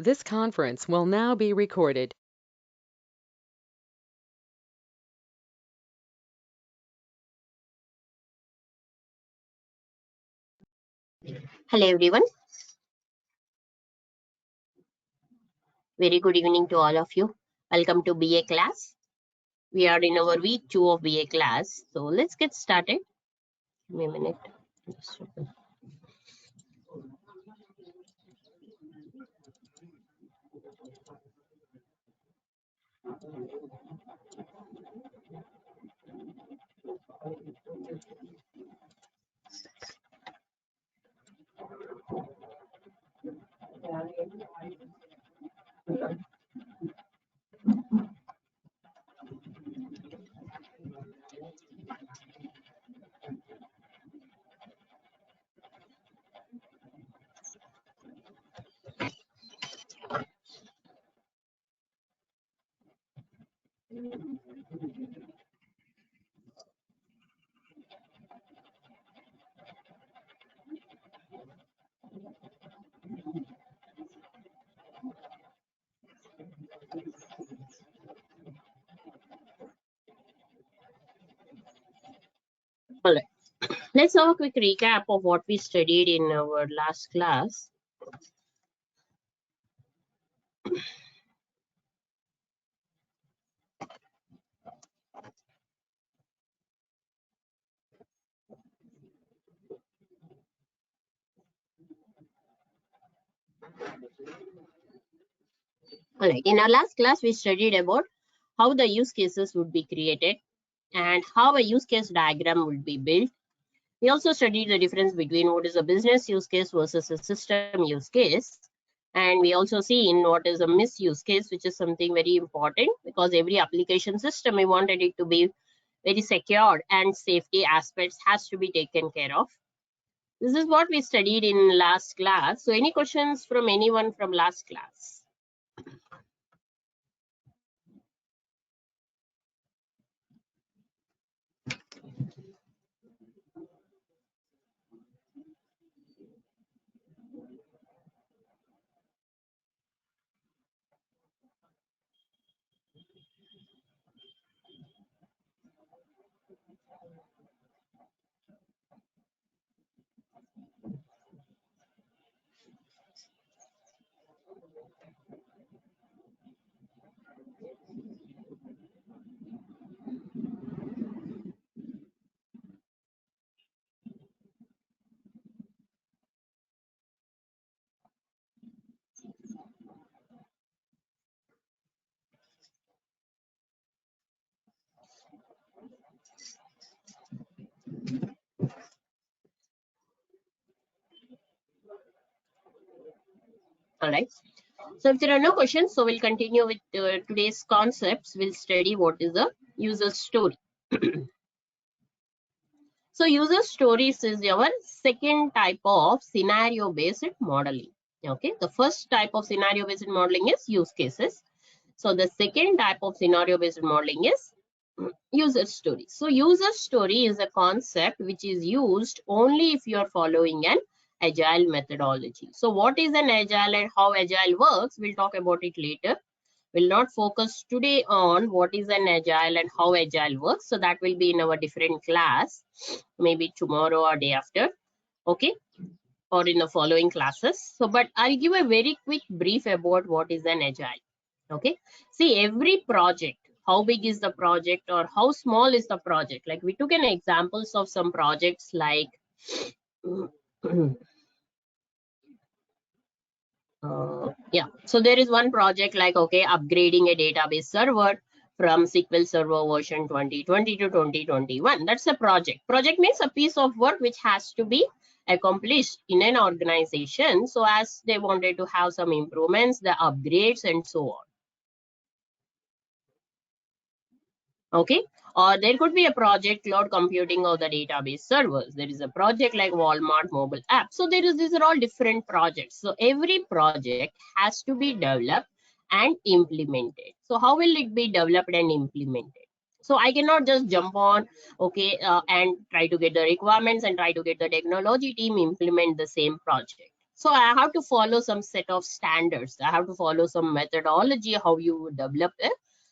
This conference will now be recorded. Hello everyone, very good evening to all of you. Welcome to BA class. We are in our week 2 of BA class. So let's get started. Give me a minute. Just open. All right. Let's have a quick recap of what we studied in our last class. All right. In our last class, we studied about how the use cases would be created and how a use case diagram would be built. We also studied the difference between what is a business use case versus a system use case. And we also seen what is a misuse case, which is something very important because every application system, we wanted it to be very secured and safety aspects has to be taken care of. This is what we studied in last class. So any questions from anyone from last class? All right. So if there are no questions, so we'll continue with today's concepts. We'll study what is a user story. So user stories is our second type of scenario based modeling. Okay, the first type of scenario based modeling is use cases. So the second type of scenario based modeling is user story. So user story is a concept which is used only if you are following an agile methodology. So what is an agile and how agile works, we'll talk about it later. We'll not focus today on what is an agile and how agile works. So that will be in our different class, maybe tomorrow or day after. Okay, or in the following classes. So, but I'll give a very quick brief about what is an agile. Okay, see, every project, how big is the project or how small is the project? Like we took an examples of some projects like yeah, so there is one project like, okay, upgrading a database server from SQL Server version 2020 to 2021. That's a project. Project means a piece of work which has to be accomplished in an organization. So as they wanted to have some improvements, the upgrades and so on. Okay, or there could be a project cloud computing of the database servers. There is a project like Walmart mobile app. So these are all different projects. So every project has to be developed and implemented. So how will it be developed and implemented? So I cannot just jump on, okay, and try to get the requirements and try to get the technology team implement the same project. So I have to follow some set of standards. I have to follow some methodology how you develop a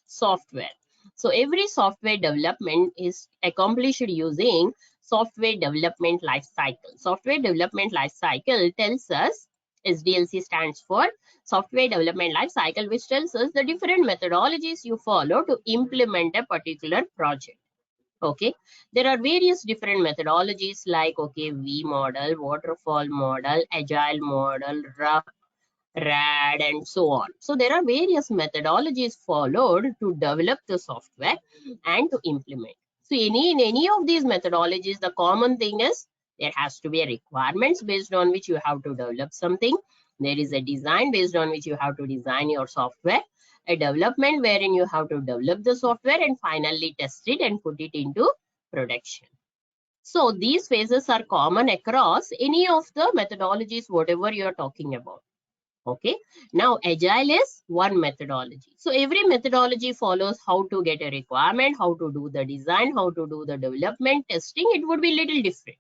software. So every software development is accomplished using software development life cycle. Software development life cycle tells us, SDLC stands for software development life cycle, which tells us the different methodologies you follow to implement a particular project. Okay, there are various different methodologies like, okay, V model, waterfall model, agile model, rough, rad, and so on. So there are various methodologies followed to develop the software and to implement. So in any of these methodologies, the common thing is there has to be a requirements based on which you have to develop something. There is a design based on which you have to design your software, a development wherein you have to develop the software, and finally test it and put it into production. So these phases are common across any of the methodologies, whatever you are talking about. Okay, now agile is one methodology. So every methodology follows how to get a requirement, how to do the design, how to do the development, testing. It would be little different.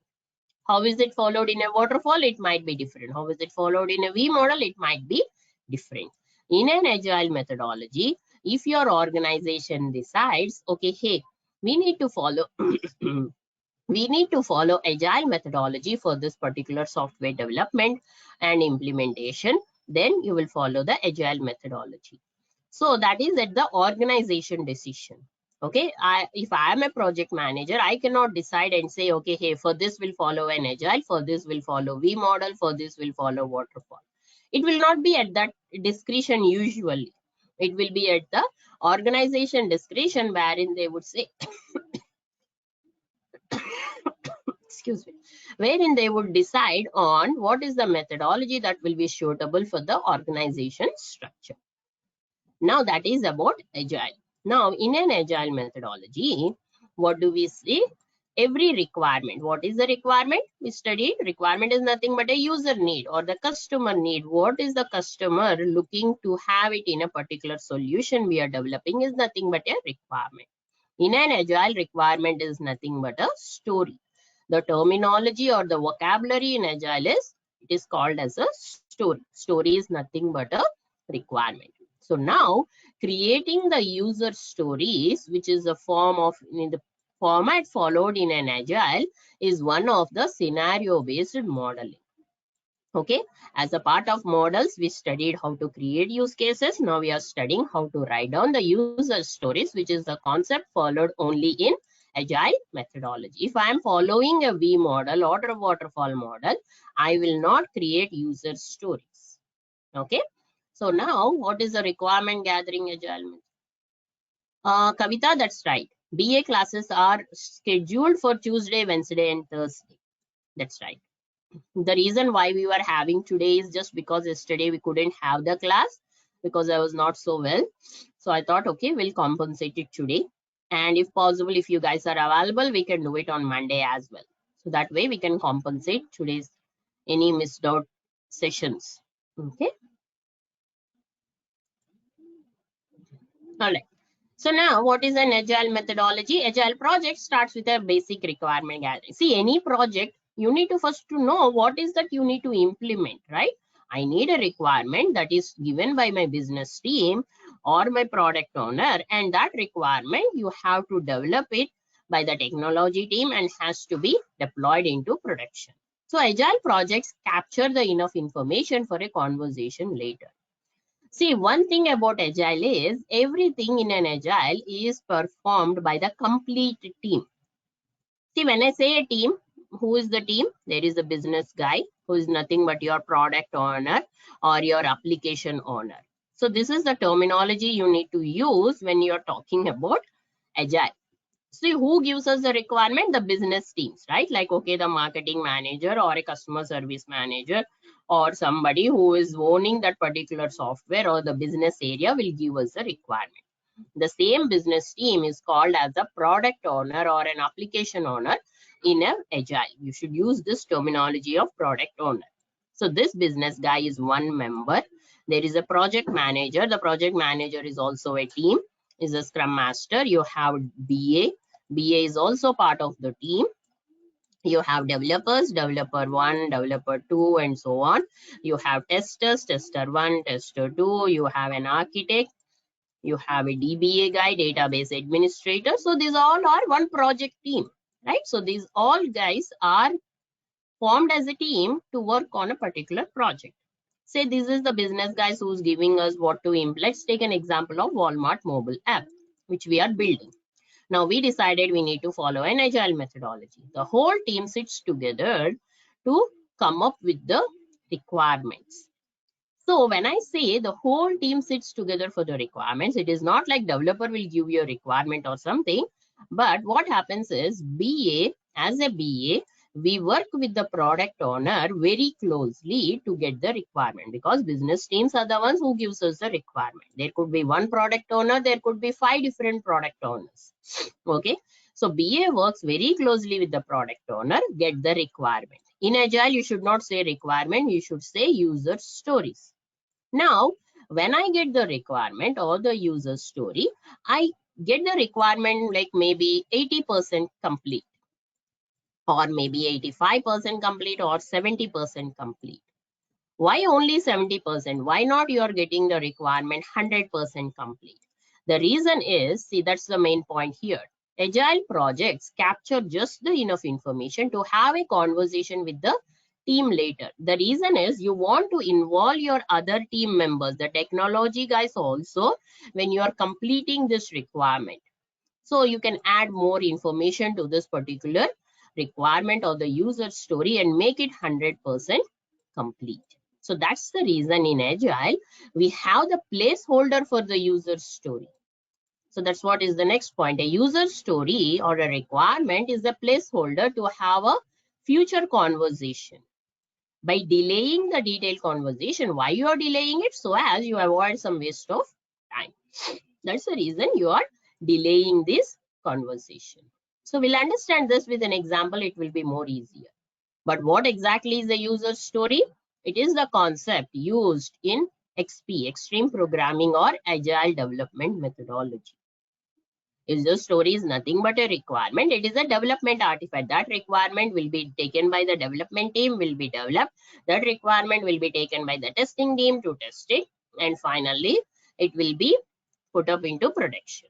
How is it followed in a waterfall? It might be different. How is it followed in a V model? It might be different. In an agile methodology, if your organization decides, okay, hey, we need to follow we need to follow agile methodology for this particular software development and implementation, then you will follow the agile methodology. So that is at the organization decision. Okay, if I am a project manager, I cannot decide and say, okay, hey, for this will follow an agile, for this will follow V model, for this will follow waterfall. It will not be at that discretion usually. It will be at the organization discretion wherein they would say, excuse me, wherein they would decide on what is the methodology that will be suitable for the organization structure. Now that is about agile. Now in an agile methodology, what do we see? Every requirement. What is the requirement? We studied requirement is nothing but a user need or the customer need. What is the customer looking to have it in a particular solution we are developing is nothing but a requirement. In an agile, requirement is nothing but a story. The terminology or the vocabulary in agile is called as a story. Story is nothing but a requirement. So now creating the user stories, which is a form of in the format followed in an agile, is one of the scenario based modeling. Okay, as a part of models, we studied how to create use cases. Now we are studying how to write down the user stories, which is the concept followed only in agile methodology. If I am following a V model or a waterfall model, I will not create user stories. Okay, so now what is the requirement gathering agile? Kavita, that's right. BA classes are scheduled for Tuesday, Wednesday, and Thursday. That's right. The reason why we were having today is just because yesterday we couldn't have the class because I was not so well. So I thought, okay, we'll compensate it today. And if possible, if you guys are available, we can do it on Monday as well. So that way we can compensate today's any missed out sessions. Okay. All right. So now what is an agile methodology? Agile project starts with a basic requirement gathering. See, any project, you need to first to know what is that you need to implement, right? I need a requirement that is given by my business team or my product owner, and that requirement you have to develop it by the technology team and has to be deployed into production. So agile projects capture the enough information for a conversation later. See, one thing about agile is everything in an agile is performed by the complete team. See, when I say a team, who is the team? There is a business guy who is nothing but your product owner or your application owner. So this is the terminology you need to use when you're talking about agile. See, who gives us the requirement? The business teams, right? Like, okay, the marketing manager or a customer service manager or somebody who is owning that particular software or the business area will give us the requirement. The same business team is called as a product owner or an application owner in an agile. You should use this terminology of product owner. So this business guy is one member. There is a project manager. The project manager is also a team, is a scrum master. You have BA. BA is also part of the team. You have developers, developer 1, developer 2, and so on. You have testers, tester 1, tester 2. You have an architect. You have a DBA guy, database administrator. So these all are one project team, right? So these all guys are formed as a team to work on a particular project. Say this is the business guys who's giving us what to implement. Let's take an example of Walmart mobile app, which we are building. Now we decided we need to follow an agile methodology. The whole team sits together to come up with the requirements. So when I say the whole team sits together for the requirements, it is not like developer will give you a requirement or something. But what happens is as a BA, we work with the product owner very closely to get the requirement, because business teams are the ones who gives us the requirement. There could be one product owner, there could be 5 different product owners. Okay, so BA works very closely with the product owner, get the requirement. In Agile, you should not say requirement, you should say user stories. Now, when I get the requirement or the user story, I get the requirement like maybe 80% complete, or maybe 85% complete, or 70% complete. Why only 70%? Why not you are getting the requirement 100% complete? The reason is, see, that's the main point here. Agile projects capture just the enough information to have a conversation with the team later. The reason is you want to involve your other team members, the technology guys also, when you are completing this requirement. So you can add more information to this particular requirement or the user story and make it 100% complete. So that's the reason in Agile, we have the placeholder for the user story. So that's what is the next point. A user story or a requirement is a placeholder to have a future conversation. By delaying the detailed conversation, why you are delaying it? So as you avoid some waste of time. That's the reason you are delaying this conversation. So we'll understand this with an example. It will be more easier. But what exactly is a user story? It is the concept used in XP, Extreme Programming or Agile Development Methodology. User story is nothing but a requirement. It is a development artifact. That requirement will be taken by the development team, will be developed. That requirement will be taken by the testing team to test it. And finally, it will be put up into production.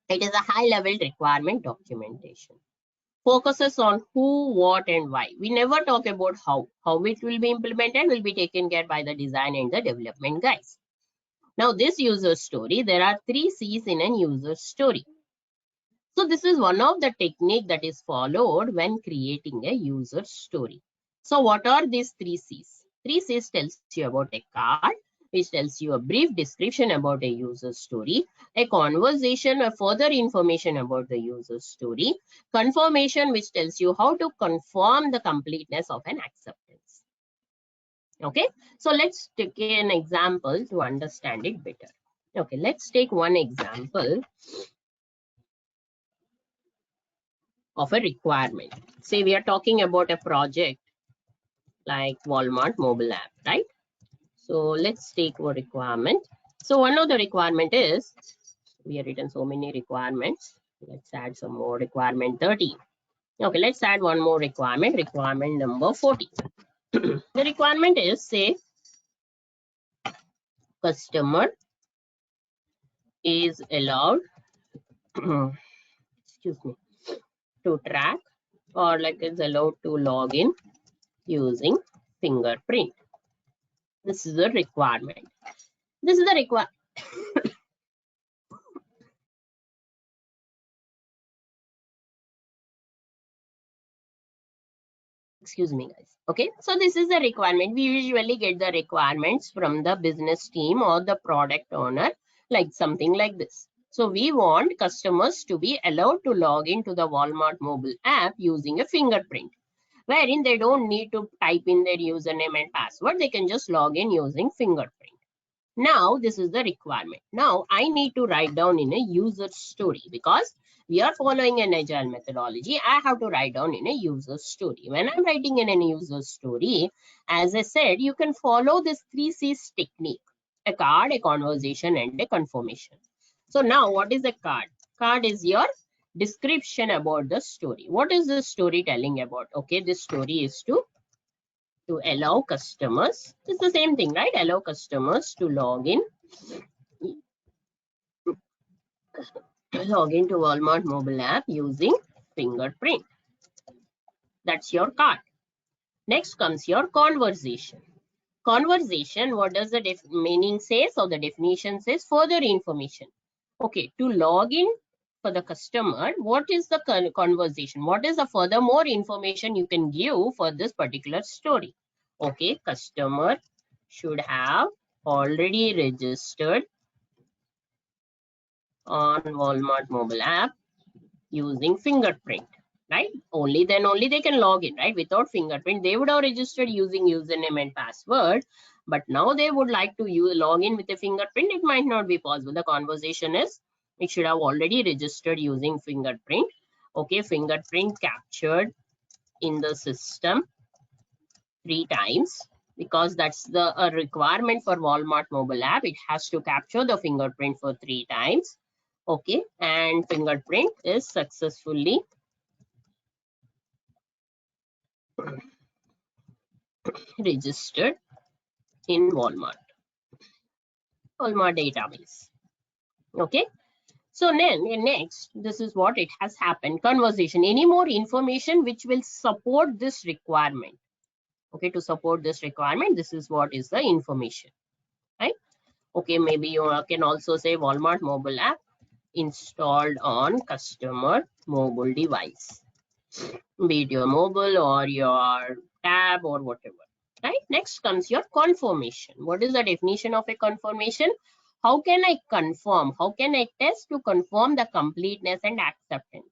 It is a high-level requirement documentation. Focuses on who, what, and why. We never talk about how. How it will be implemented will be taken care by the design and the development guys. Now, this user story, there are 3 C's in a user story. So this is one of the technique that is followed when creating a user story. So what are these 3 C's? 3 C's tells you about a card, which tells you a brief description about a user story, a conversation or further information about the user story, confirmation, which tells you how to confirm the completeness of an acceptance. Okay, so let's take an example to understand it better. Okay, let's take one example of a requirement. Say we are talking about a project like Walmart mobile app, right? So let's take a requirement. So one of the requirement is, we have written so many requirements. Let's add some more, requirement 13. Okay, let's add one more requirement, requirement number 40. The requirement is, say, customer is allowed excuse me, to track, or like is allowed to log in using fingerprint. This is the requirement. This is the requirement. Excuse me, guys. Okay, so this is the requirement. We usually get the requirements from the business team or the product owner, like something like this. So we want customers to be allowed to log into the Walmart mobile app using a fingerprint, wherein they don't need to type in their username and password. They can just log in using fingerprint. Now, this is the requirement. Now, I need to write down in a user story, because we are following an agile methodology. I have to write down in a user story. When I'm writing in a user story, as I said, you can follow this 3 C's technique: a card, a conversation, and a confirmation. So now, what is a card? Card is your description about the story. What is the story telling about? Okay, this story is to allow customers, it's the same thing, right? Allow customers to log into Walmart mobile app using fingerprint. That's your card. Next comes your conversation. Conversation, what does the meaning say? So the definition says further information. Okay, to log in for the customer, what is the conversation? What is the furthermore information you can give for this particular story? Okay, customer should have already registered on Walmart mobile app using fingerprint, right? Only then only they can log in, right? Without fingerprint, they would have registered using username and password, but now they would like to log in with a fingerprint. It might not be possible. The conversation is, it should have already registered using fingerprint. Okay, fingerprint captured in the system 3 times, because that's the requirement for Walmart mobile app. It has to capture the fingerprint for 3 times. Okay, and fingerprint is successfully registered in Walmart database. Okay, so then next, this is what it has happened. Conversation, any more information which will support this requirement. Okay, to support this requirement, this is what is the information, right? Okay, maybe you can also say Walmart mobile app installed on customer mobile device, be it your mobile or your tab or whatever, right? Next comes your confirmation. What is the definition of a confirmation? How can I confirm? How can I test to confirm the completeness and acceptance?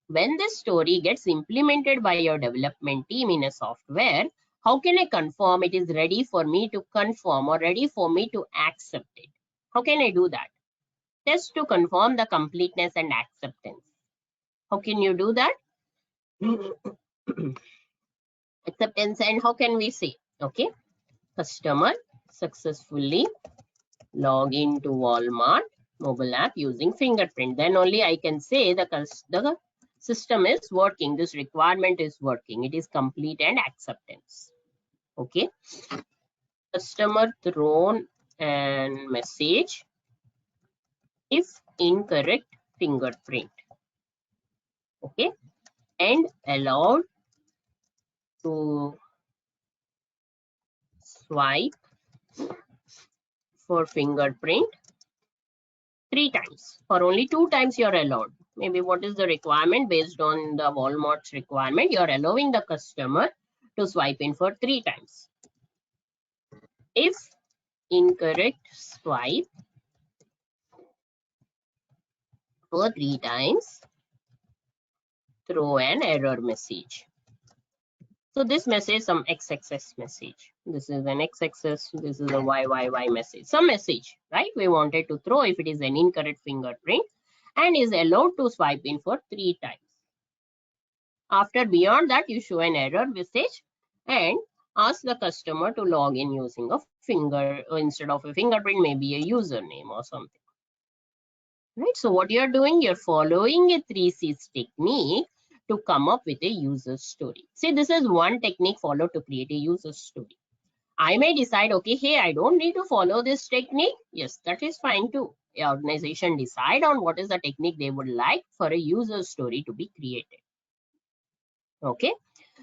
When this story gets implemented by your development team in a software, how can I confirm it is ready for me to confirm or ready for me to accept it? How can I do that? Test to confirm the completeness and acceptance. How can you do that? Acceptance, and how can we say? Okay, customer successfully log into Walmart mobile app using fingerprint. Then only I can say the system is working. This requirement is working. It is complete and acceptance. Okay. Customer thrown an message if incorrect fingerprint. Okay. And allowed to swipe for fingerprint 3 times. For only 2 times you're allowed. Maybe what is the requirement? Based on the Walmart's requirement, you're allowing the customer to swipe in for 3 times. If incorrect swipe for 3 times, throw an error message. So this message, some XXX message. This is an XXX, this is a YYY message. Some message, right? We wanted to throw if it is an incorrect fingerprint and is allowed to swipe in for 3 times. After beyond that, you show an error message and ask the customer to log in using a finger, or instead of a fingerprint, maybe a username or something. Right? So what you're doing, you're following a 3 C's technique to come up with a user story. See, this is one technique followed to create a user story. I may decide, okay, hey, I don't need to follow this technique. Yes, that is fine too. The organization decide on what is the technique they would like for a user story to be created. Okay,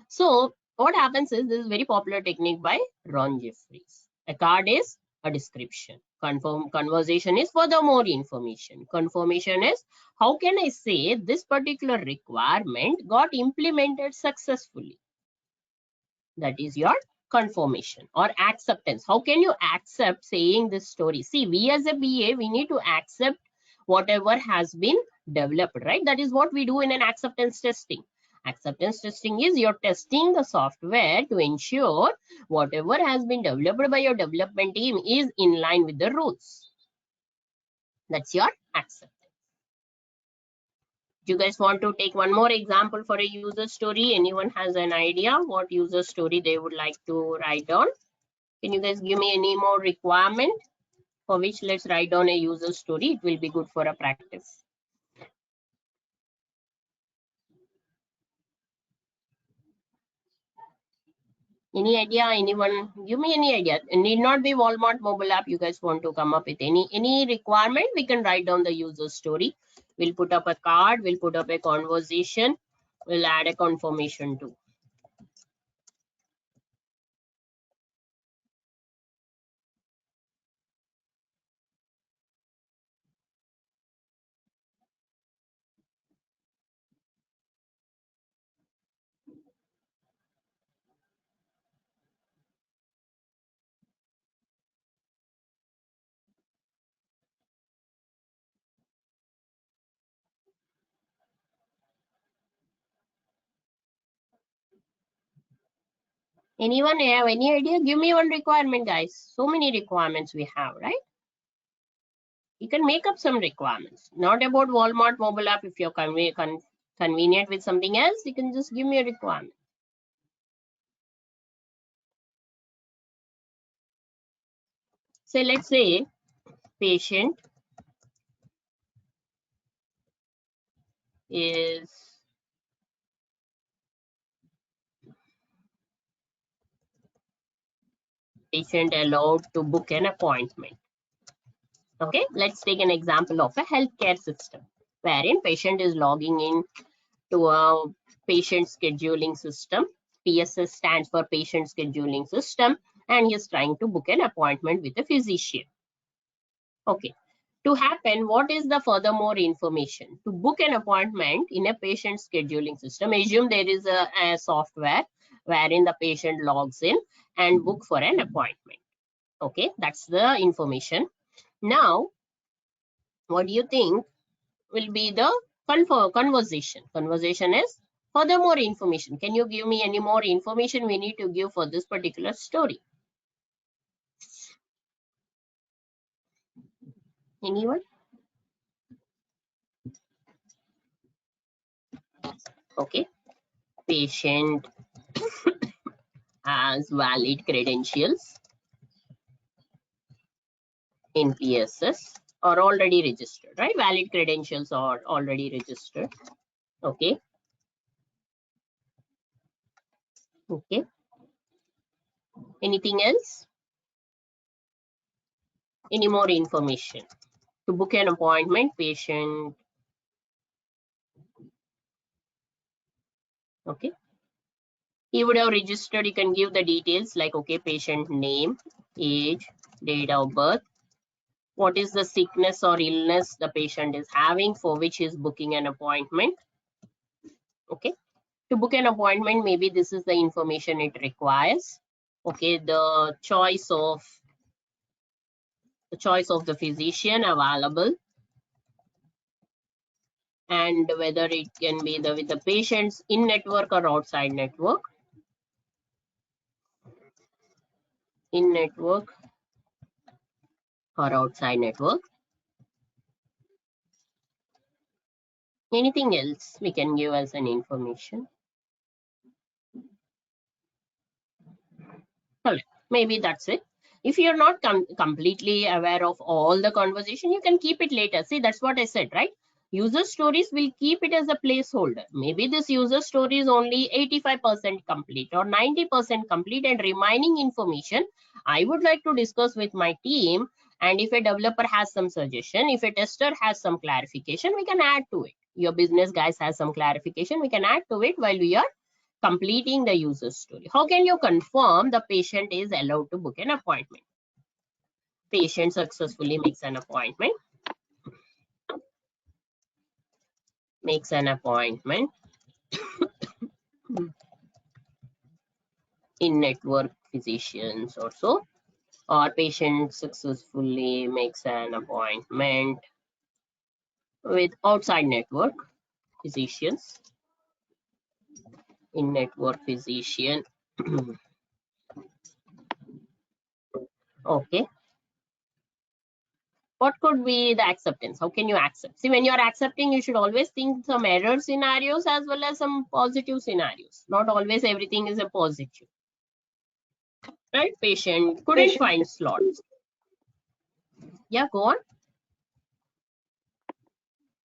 so what happens is, this is very popular technique by Ron Jeffries. A card is a description. Conversation is furthermore information. Confirmation is, how can I say this particular requirement got implemented successfully? That is your confirmation. Or acceptance. How can you accept saying this story? See, we as a BA, we need to accept whatever has been developed, right? That is what we do in an acceptance testing. Acceptance testing is you're testing the software to ensure whatever has been developed by your development team is in line with the rules. That's your acceptance. Do you guys want to take one more example for a user story? Anyone has an idea what user story they would like to write down? Can you guys give me any more requirement for which let's write down a user story? It will be good for a practice. Any idea? Anyone? Give me any idea. It need not be Walmart mobile app. You guys want to come up with any requirement? We can write down the user story. We'll put up a card. We'll put up a conversation. We'll add a confirmation too. Anyone have any idea? Give me one requirement, guys. So many requirements we have, right? You can make up some requirements. Not about Walmart mobile app. If you're convenient with something else, you can just give me a requirement. So let's say patient is patient allowed to book an appointment. Okay, let's take an example of a healthcare system wherein patient is logging in to a patient scheduling system. PSS stands for patient scheduling system, and he is trying to book an appointment with a physician. Okay, to happen, what is the furthermore information? To book an appointment in a patient scheduling system, assume there is a software wherein the patient logs in and book for an appointment. Okay, that's the information. Now, what do you think will be the conversation? Conversation is furthermore information. Can you give me any more information we need to give for this particular story? Anyone? Okay, patient has valid credentials in PSS are already registered, right? Valid credentials are already registered. Okay. Okay. Anything else? Any more information? To book an appointment, patient. Okay. He would have registered. You can give the details like, okay, patient name, age, date of birth. What is the sickness or illness the patient is having for which he is booking an appointment? Okay. To book an appointment, maybe this is the information it requires. Okay, the choice of the physician available, and whether it can be with the patients in network or outside network. In network or outside network. Anything else we can give as an information? Maybe that's it. If you're not completely aware of all the conversation, you can keep it later. See, that's what I said, right? User stories will keep it as a placeholder. Maybe this user story is only 85% complete or 90% complete, and remaining information I would like to discuss with my team. And if a developer has some suggestion, if a tester has some clarification, we can add to it. Your business guys has some clarification, we can add to it while we are completing the user story. How can you confirm the patient is allowed to book an appointment? Patient successfully makes an appointment. Makes an appointment in network physicians or so, or patient successfully makes an appointment with outside network physicians. In network physician. Okay. What could be the acceptance? How can you accept? See, when you're accepting, you should always think some error scenarios as well as some positive scenarios. Not always everything is a positive. Right? Patient couldn't find slots. Yeah, go on.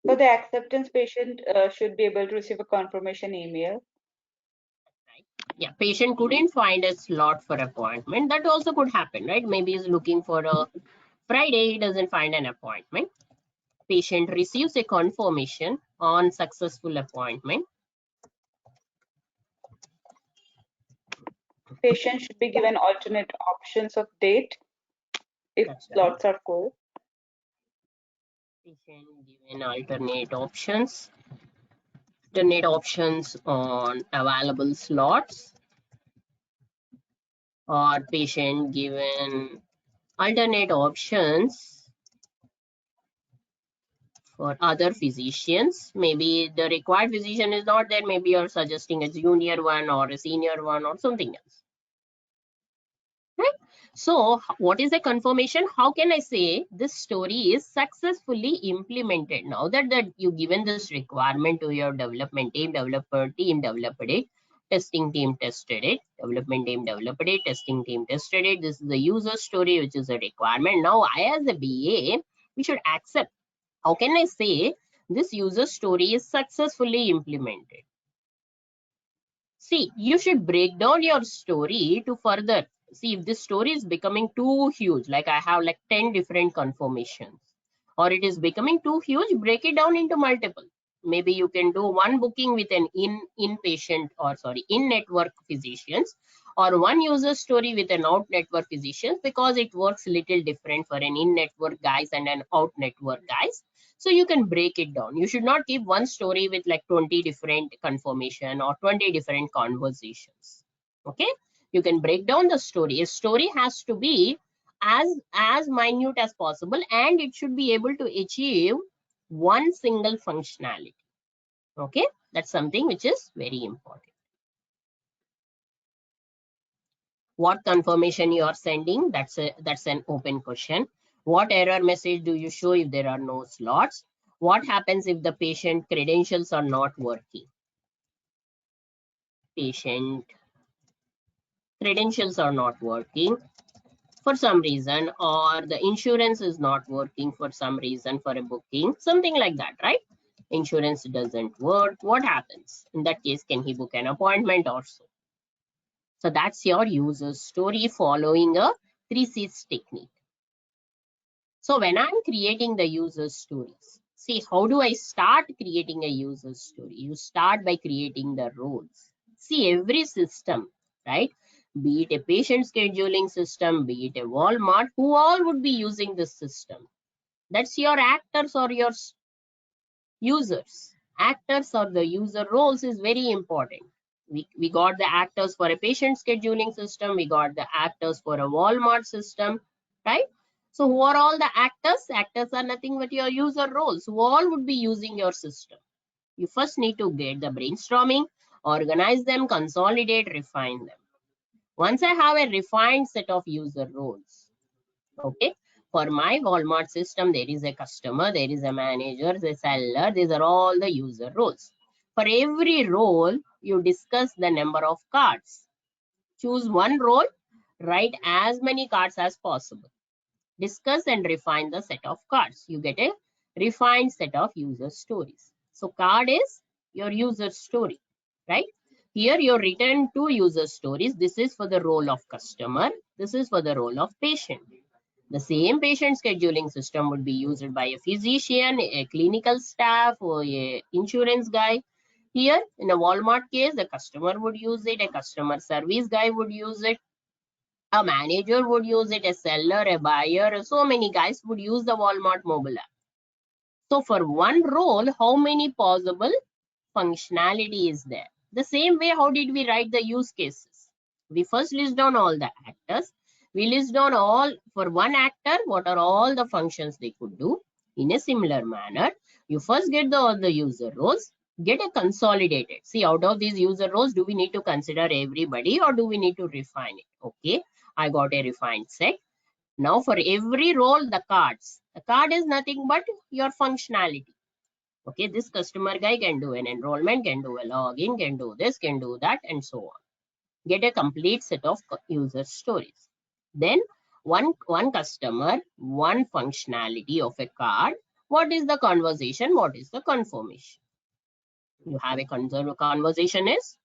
For the acceptance, patient should be able to receive a confirmation email. Right. Yeah, patient couldn't find a slot for appointment. That also could happen, right? Maybe he's looking for a Friday, he doesn't find an appointment. Patient receives a confirmation on successful appointment. Patients should be given alternate options of date if That's right. slots are full. Patient given alternate options on available slots, or patient given alternate options for other physicians. Maybe the required physician is not there. Maybe you're suggesting a junior one or a senior one or something else. Right? So what is the confirmation? How can I say this story is successfully implemented? Now that you given this requirement to your development team, developer team developed it, testing team tested it, development team developed it, testing team tested it. This is the user story, which is a requirement. Now I as a BA, we should accept. How can I say this user story is successfully implemented? See, you should break down your story to further. See, if this story is becoming too huge, like I have like 10 different confirmations, or it is becoming too huge, break it down into multiple. Maybe you can do one booking with an in-network physicians, or one user story with an out-network physicians, because it works little different for an in-network guys and an out-network guys. So you can break it down. You should not keep one story with like 20 different confirmation or 20 different conversations. Okay, you can break down the story. A story has to be as minute as possible, and it should be able to achieve one single functionality. Okay, that's something which is very important. What confirmation you are sending, that's an open question. What error message do you show if there are no slots? What happens if the patient credentials are not working? Patient credentials are not working for some reason, or the insurance is not working for some reason for a booking, something like that, right? Insurance doesn't work. What happens in that case? Can he book an appointment also? So that's your user story following a 3C's technique. So when I'm creating the user stories, see, how do I start creating a user story? You start by creating the roles. See, every system, right? Be it a patient scheduling system, be it a Walmart, who all would be using this system? That's your actors or your users. Actors or the user roles is very important. We got the actors for a patient scheduling system. We got the actors for a Walmart system, right? So who are all the actors? Actors are nothing but your user roles who all would be using your system. You first need to get the brainstorming, organize them, consolidate, refine them. Once I have a refined set of user roles, okay, for my Walmart system, there is a customer, there is a manager, a seller. These are all the user roles. For every role, you discuss the number of cards. Choose one role, write as many cards as possible. Discuss and refine the set of cards. You get a refined set of user stories. So card is your user story, right? Here you're written two user stories. This is for the role of customer. This is for the role of patient. The same patient scheduling system would be used by a physician, a clinical staff, or a insurance guy. Here in a Walmart case, the customer would use it, a customer service guy would use it, a manager would use it, a seller, a buyer, so many guys would use the Walmart mobile app. So for one role, how many possible functionality is there? The same way, how did we write the use cases? We first list down all the actors. We list down all, for one actor, what are all the functions they could do. In a similar manner, you first get all the user roles, get a consolidated. See, out of these user roles, do we need to consider everybody or do we need to refine it? Okay, I got a refined set. Now for every role, the cards. The card is nothing but your functionality. Okay, this customer guy can do an enrollment, can do a login, can do this, can do that, and so on. Get a complete set of user stories. Then one customer, one functionality of a card. What is the conversation? What is the confirmation? You have a conversation is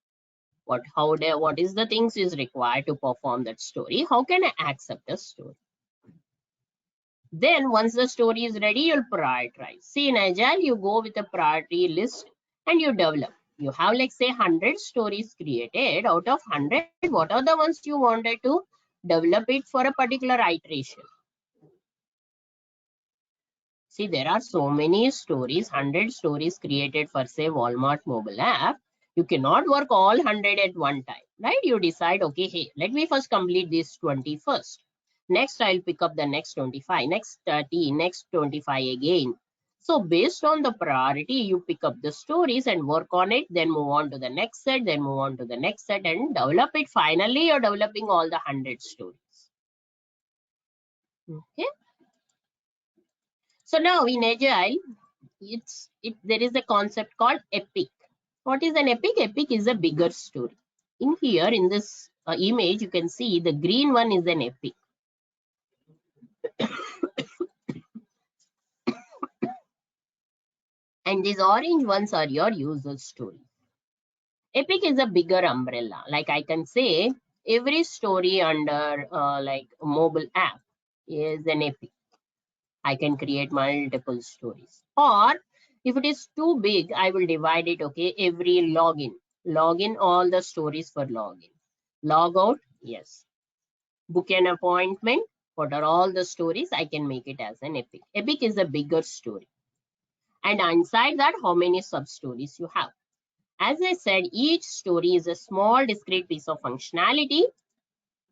what is the things is required to perform that story? How can I accept a story? Then once the story is ready, you'll prioritize. See, in Agile, you go with a priority list and you develop. You have like say 100 stories created. Out of 100, what are the ones you wanted to develop it for a particular iteration? See, there are so many stories, 100 stories created for say Walmart mobile app. You cannot work all 100 at one time, right? You decide, okay, hey, let me first complete this 20 first. Next, I'll pick up the next 25, next 30, next 25 again. So based on the priority, you pick up the stories and work on it, then move on to the next set, then move on to the next set and develop it. Finally, you're developing all the 100 stories. Okay. So now in Agile, there is a concept called epic. What is an epic? Epic is a bigger story. In here, in this image, you can see the green one is an epic. And these orange ones are your user story. Epic is a bigger umbrella. Like I can say, every story under like a mobile app is an epic. I can create multiple stories. Or if it is too big, I will divide it, okay, every login. Login all the stories for login. Log out, yes. Book an appointment. What are all the stories? I can make it as an epic. Epic is a bigger story. And inside that, how many sub-stories you have? As I said, each story is a small discrete piece of functionality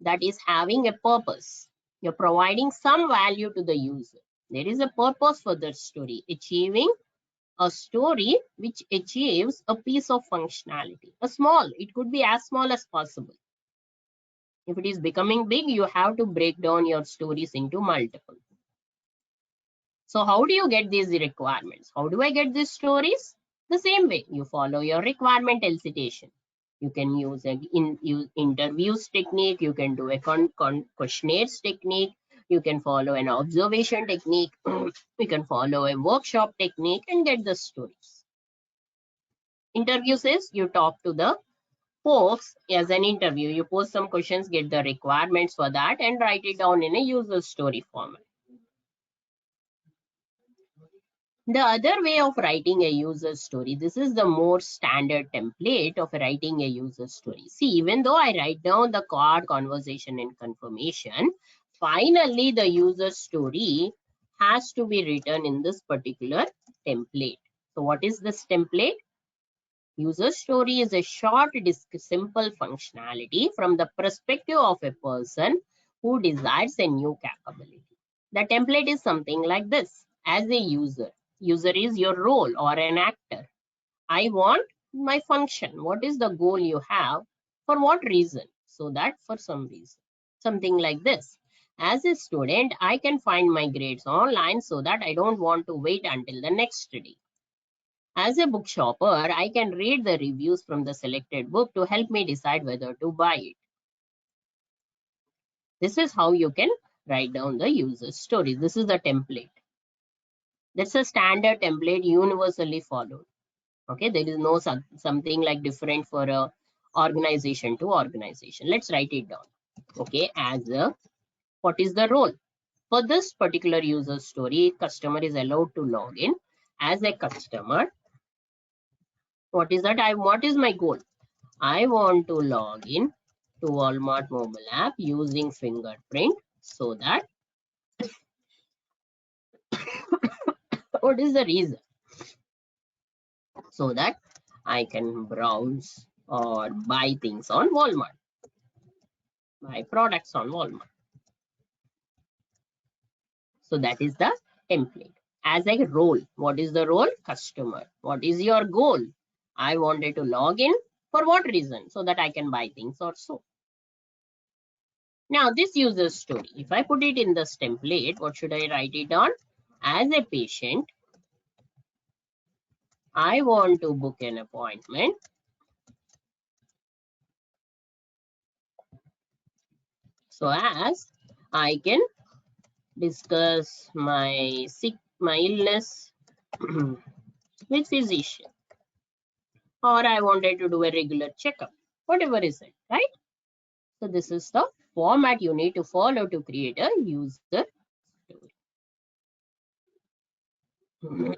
that is having a purpose. You're providing some value to the user. There is a purpose for the story, achieving a story which achieves a piece of functionality. It could be as small as possible. If it is becoming big, you have to break down your stories into multiple. So how do you get these requirements? How do I get these stories? The same way, you follow your requirement elicitation. You can use use interviews technique. You can do a questionnaires technique. You can follow an observation technique. You can follow a workshop technique and get the stories. Interviews is you talk to the folks as an interview. You post some questions, get the requirements for that, and write it down in a user story format. The other way of writing a user story, this is the more standard template of writing a user story. See, even though I write down the card, conversation, and confirmation, finally the user story has to be written in this particular template. So what is this template? User story is a short, simple functionality from the perspective of a person who desires a new capability. The template is something like this. As a user is your role or an actor. I want my function. What is the goal you have? For what reason? So that for some reason. Something like this. As a student, I can find my grades online so that I don't want to wait until the next day. As a book shopper, I can read the reviews from the selected book to help me decide whether to buy it. This is how you can write down the user story. This is the template. That's a standard template universally followed. Okay, there is no something like different for a organization to organization. Let's write it down. Okay, what is the role? For this particular user story, customer is allowed to log in. As a customer, what is my goal? I want to log in to Walmart mobile app using fingerprint so that what is the reason? So that I can browse or buy things on Walmart, buy products on Walmart. So that is the template. As a role, what is the role? Customer. What is your goal? I wanted to log in. For what reason? So that I can buy things or so. Now this user story, if I put it in this template, what should I write it on? As a patient, I want to book an appointment. So as I can discuss my illness with physician, or I wanted to do a regular checkup. whatever is it, right? So this is the format you need to follow to create a user story.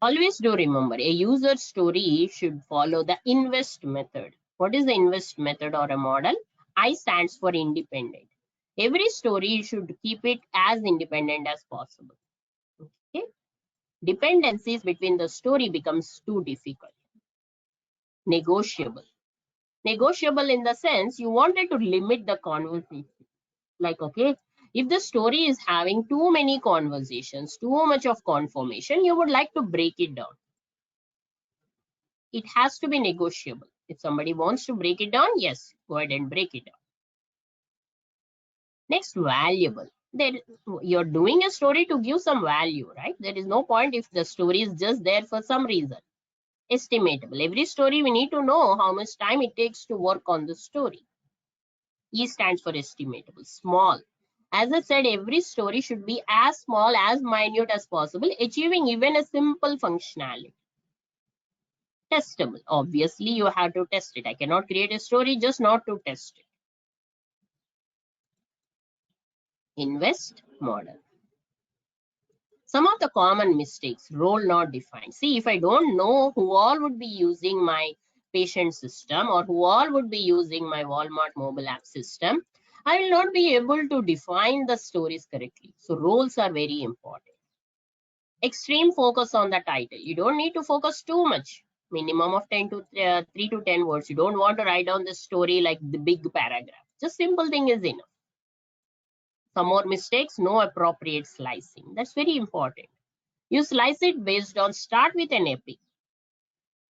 Always do remember, a user story should follow the INVEST method. What is the INVEST method or a model? I stands for independent. Every story you should keep it as independent as possible. Okay? Dependencies between the story becomes too difficult. Negotiable. Negotiable in the sense you wanted to limit the conversation. Like, okay, if the story is having too many conversations, too much of confirmation, you would like to break it down. It has to be negotiable. If somebody wants to break it down, yes, go ahead and break it down. Next, valuable. You're doing a story to give some value, right? There is no point if the story is just there for some reason. Estimatable. Every story we need to know how much time it takes to work on the story. E stands for estimatable. Small. As I said, every story should be as small, as minute as possible, achieving even a simple functionality. Testable. Obviously, you have to test it. I cannot create a story just not to test it. INVEST model. Some of the common mistakes, role not defined. See, if I don't know who all would be using my patient system or who all would be using my Walmart mobile app system, I will not be able to define the stories correctly. So roles are very important. Extreme focus on the title. You don't need to focus too much. Minimum of 3 to 10 words. You don't want to write down the story like the big paragraph. Just simple thing is enough. Some more mistakes, no appropriate slicing. That's very important. You slice it based on start with an epic.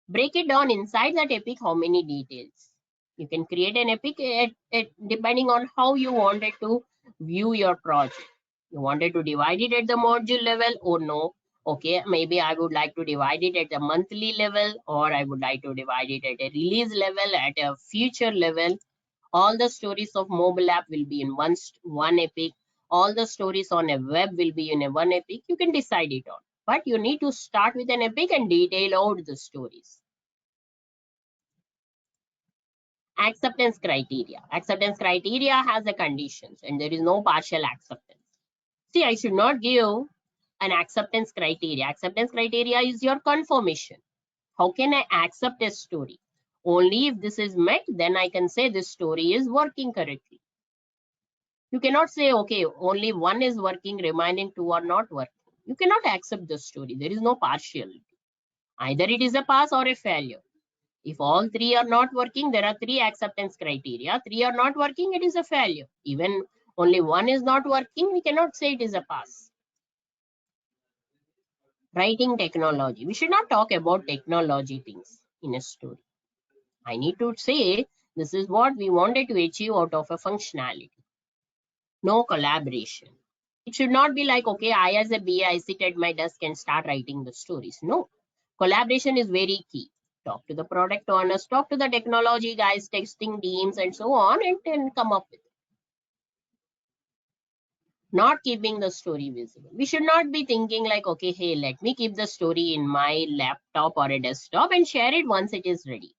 Break it down inside that epic, how many details. You can create an epic depending on how you wanted to view your project. You wanted to divide it at the module level or no. Okay, maybe I would like to divide it at the monthly level, or I would like to divide it at a release level, at a future level. All the stories of mobile app will be in one epic. All the stories on a web will be in a one epic. You can decide it on. But you need to start with an epic and detail out the stories. Acceptance criteria. Acceptance criteria has a conditions and there is no partial acceptance. See, I should not give an acceptance criteria. Acceptance criteria is your confirmation. How can I accept a story? Only if this is met, then I can say this story is working correctly. You cannot say, okay, only one is working, remaining two are not working. You cannot accept the story. There is no partiality. Either it is a pass or a failure. If all three are not working, there are three acceptance criteria. Three are not working, it is a failure. Even only one is not working, we cannot say it is a pass. Writing technology. We should not talk about technology things in a story. I need to say this is what we wanted to achieve out of a functionality. No collaboration. It should not be like, okay, I as a BA, I sit at my desk and start writing the stories. No, collaboration is very key. Talk to the product owners, talk to the technology guys, testing teams and so on, and then come up with it. Not keeping the story visible. We should not be thinking like, okay, hey, let me keep the story in my laptop or a desktop and share it once it is ready.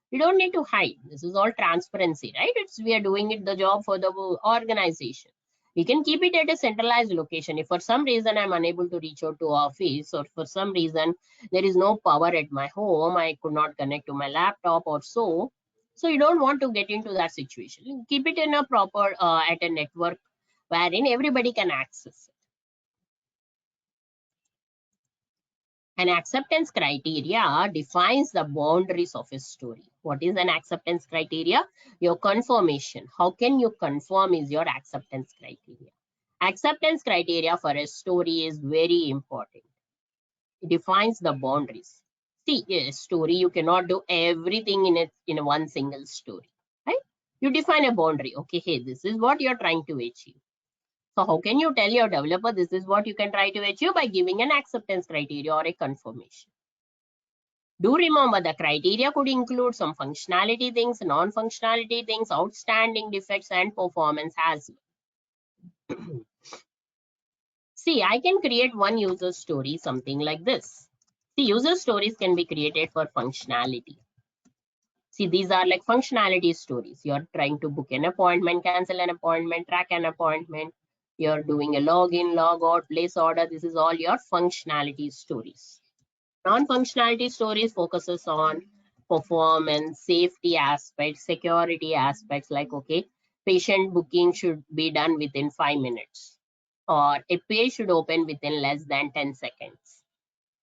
You don't need to hide. This is all transparency, right? We are doing it the job for the organization. We can keep it at a centralized location. If for some reason I'm unable to reach out to office, or for some reason there is no power at my home, I could not connect to my laptop or so. So you don't want to get into that situation. Keep it in a proper at a network wherein everybody can access it. An acceptance criteria defines the boundaries of a story. What is an acceptance criteria? Your confirmation. How can you confirm is your acceptance criteria. Acceptance criteria for a story is very important. It defines the boundaries. See, a story, you cannot do everything in one single story, right? You define a boundary. Okay, hey, this is what you're trying to achieve. So how can you tell your developer this is what you can try to achieve? By giving an acceptance criteria or a confirmation. Do remember the criteria could include some functionality things, non-functionality things, outstanding defects, and performance as well. See, I can create one user story, something like this. See, user stories can be created for functionality. See, these are like functionality stories. You're trying to book an appointment, cancel an appointment, track an appointment. You're doing a login, log out, place order. This is all your functionality stories. Non-functionality stories focuses on performance, safety aspects, security aspects, like, okay, patient booking should be done within 5 minutes, or a page should open within less than 10 seconds.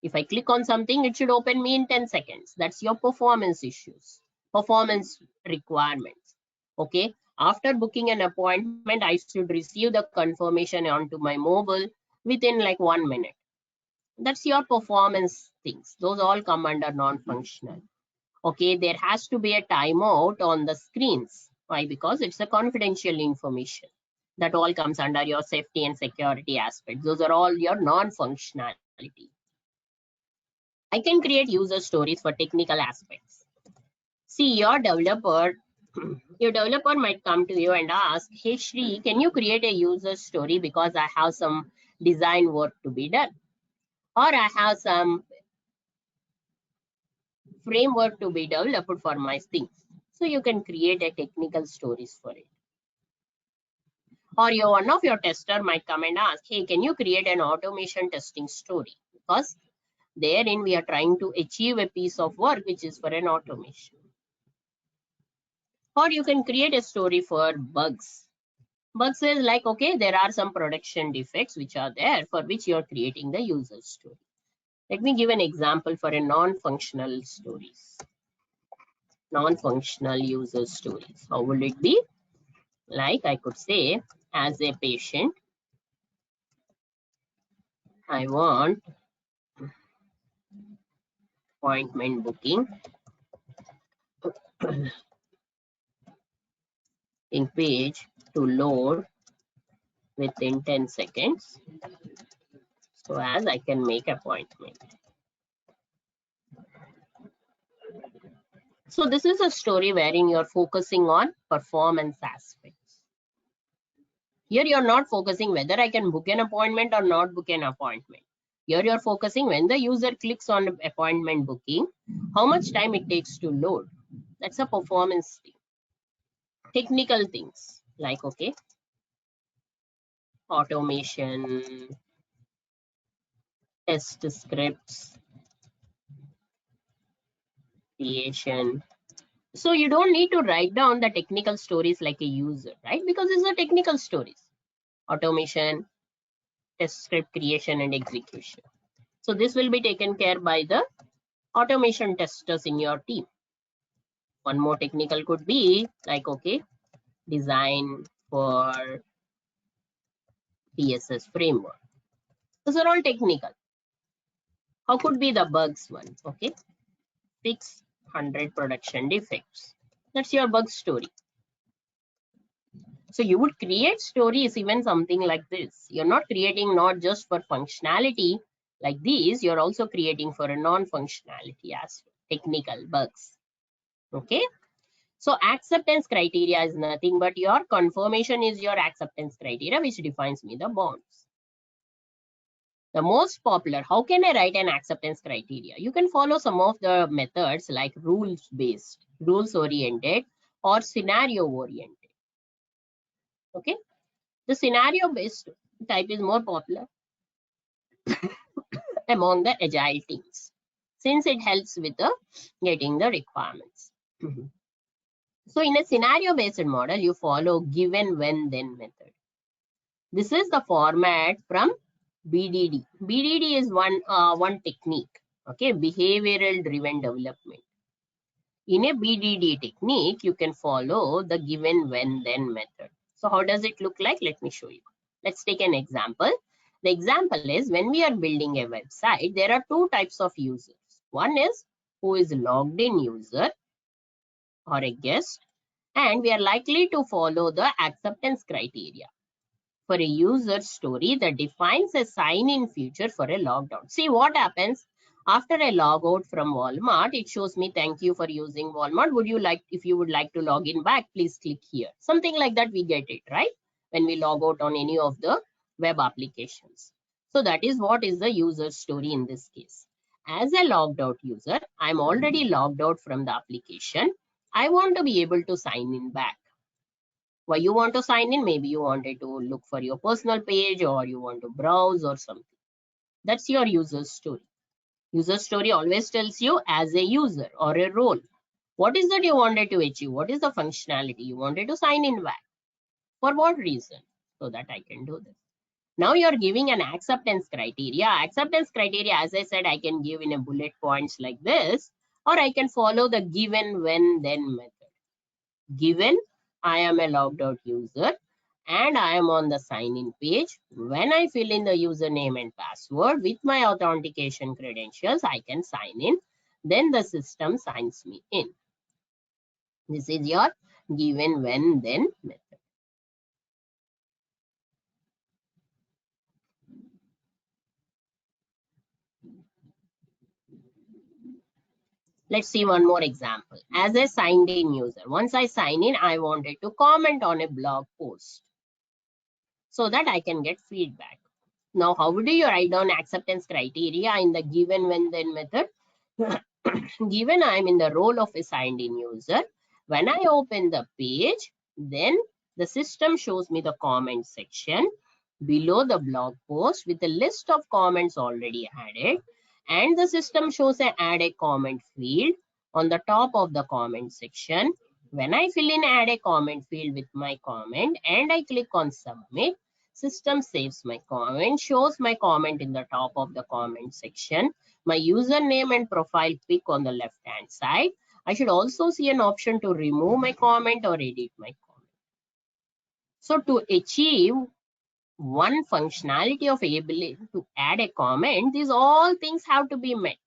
If I click on something, it should open me in 10 seconds. That's your performance issues, performance requirements. Okay. After booking an appointment, I should receive the confirmation onto my mobile within like 1 minute. That's your performance things. Those all come under non-functional. Okay. There has to be a timeout on the screens. Why? Because it's a confidential information. That all comes under your safety and security aspects. Those are all your non-functionality. I can create user stories for technical aspects. See, your developer might come to you and ask, hey Shri, can you create a user story because I have some design work to be done, or I have some framework to be developed for my things. So you can create a technical stories for it. Or one of your tester might come and ask, hey, can you create an automation testing story? Because therein we are trying to achieve a piece of work which is for an automation. Or you can create a story for bugs. Bugs is like, okay, there are some production defects which are there, for which you are creating the user story. Let me give an example for a non-functional stories. Non-functional user stories. How will it be? Like I could say, as a patient, I want appointment booking in page to load within 10 seconds. So as I can make appointment. So this is a story wherein you're focusing on performance aspects. Here you're not focusing whether I can book an appointment or not book an appointment. Here you're focusing when the user clicks on appointment booking, how much time it takes to load. That's a performance thing. Technical things like, okay, automation, test scripts, creation. So you don't need to write down the technical stories like a user, right? Because these are technical stories. Automation, test script creation and execution. So this will be taken care by the automation testers in your team. One more technical could be like, okay, design for PSS framework. Those are all technical. How could be the bugs one? Okay, 600 production defects. That's your bug story. So you would create stories even something like this. You're not creating not just for functionality like these, you're also creating for a non-functionality as technical bugs. Okay. So acceptance criteria is nothing but your confirmation is your acceptance criteria, which defines me the bounds. The most popular, how can I write an acceptance criteria? You can follow some of the methods like rules-based, rules-oriented, or scenario-oriented. Okay. The scenario-based type is more popular among the agile teams, since it helps with the getting the requirements. So in a scenario-based model, you follow given, when, then method. This is the format from BDD. BDD is one technique, okay, behavioral driven development. In a BDD technique, you can follow the given, when, then method. So how does it look like? Let me show you. Let's take an example. The example is when we are building a website, there are two types of users. One is who is logged in user or a guest, and we are likely to follow the acceptance criteria for a user story that defines a sign-in feature for a logged out. See what happens after a log out from Walmart, it shows me thank you for using Walmart. Would you like, if you would like to log in back, please click here. Something like that we get it, right? When we log out on any of the web applications. So that is what is the user story in this case. As a logged out user, I'm already logged out from the application. I want to be able to sign in back. Why you want to sign in? Maybe you wanted to look for your personal page, or you want to browse or something. That's your user story. User story always tells you as a user or a role. What is that you wanted to achieve? What is the functionality? You wanted to sign in back. For what reason? So that I can do this. Now you're giving an acceptance criteria. Acceptance criteria, as I said, I can give in a bullet points like this, or I can follow the given, when, then method. Given, I am a logged out user and I am on the sign in page. When I fill in the username and password with my authentication credentials, I can sign in. Then the system signs me in. This is your given, when, then method. Let's see one more example. As a signed in user, once I sign in, I wanted to comment on a blog post so that I can get feedback. Now, how do you write down acceptance criteria in the given, when, then method? Given I am in the role of a signed in user, when I open the page, then the system shows me the comment section below the blog post with a list of comments already added, and the system shows an add a comment field on the top of the comment section. When I fill in add a comment field with my comment and I click on submit, system saves my comment, shows my comment in the top of the comment section, my username and profile pic on the left hand side. I should also see an option to remove my comment or edit my comment. So to achieve one functionality of ability to add a comment, these all things have to be met.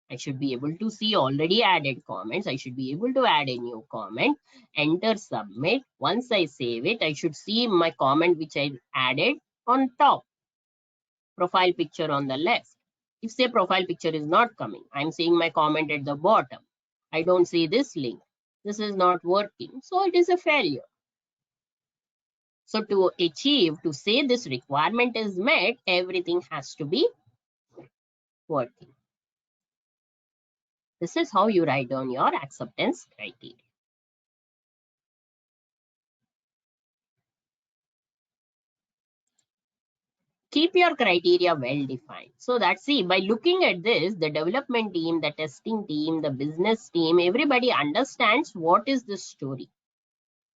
I should be able to see already added comments. I should be able to add a new comment, enter submit. Once I save it, I should see my comment which I added on top, profile picture on the left. If say profile picture is not coming, I'm seeing my comment at the bottom. I don't see this link. This is not working. So it is a failure. So to achieve, to say this requirement is met, everything has to be working. This is how you write down your acceptance criteria. Keep your criteria well defined. So that's, see, by looking at this, the development team, the testing team, the business team, everybody understands what is the story.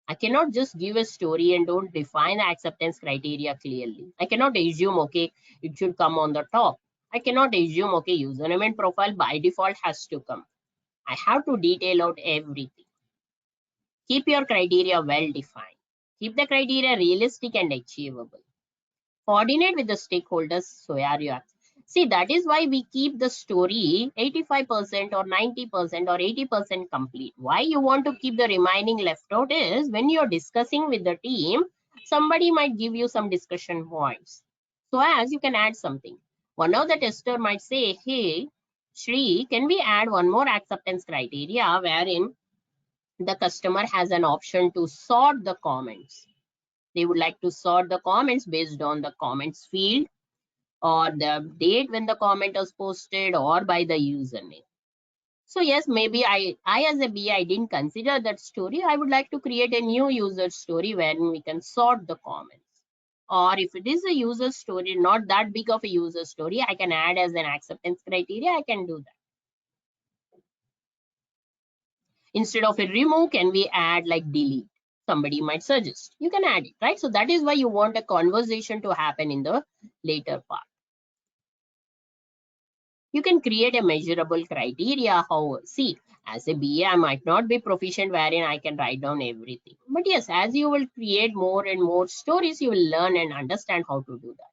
I cannot just give a story and don't define the acceptance criteria clearly. I cannot assume, okay, it should come on the top. I cannot assume, okay, username and profile by default has to come. I have to detail out everything. Keep your criteria well defined. Keep the criteria realistic and achievable. Coordinate with the stakeholders so you are. See, that is why we keep the story 85% or 90% or 80% complete. Why you want to keep the remaining left out is when you're discussing with the team, somebody might give you some discussion points. So as you can add something. One of the tester might say, hey, Shri, can we add one more acceptance criteria wherein the customer has an option to sort the comments. They would like to sort the comments based on the comments field or the date when the comment was posted or by the username. So yes, maybe I as a BA, I didn't consider that story. I would like to create a new user story wherein we can sort the comments. Or if it is a user story, not that big of a user story, I can add as an acceptance criteria, I can do that. Instead of a remove, can we add like delete? Somebody might suggest. You can add it, right? So that is why you want a conversation to happen in the later part. You can create a measurable criteria. How, see, as a BA, I might not be proficient wherein I can write down everything. But yes, as you will create more and more stories, you will learn and understand how to do that.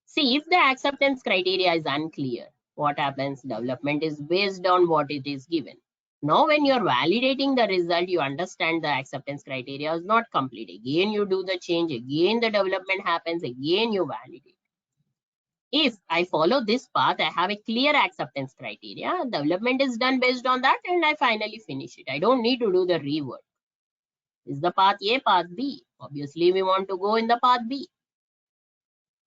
See, if the acceptance criteria is unclear, what happens? Development is based on what it is given. Now, when you're validating the result, you understand the acceptance criteria is not complete. Again, you do the change. Again, the development happens. Again, you validate. If I follow this path, I have a clear acceptance criteria. Development is done based on that, and I finally finish it. I don't need to do the rework. Is the path A, path B? Obviously, we want to go in the path B.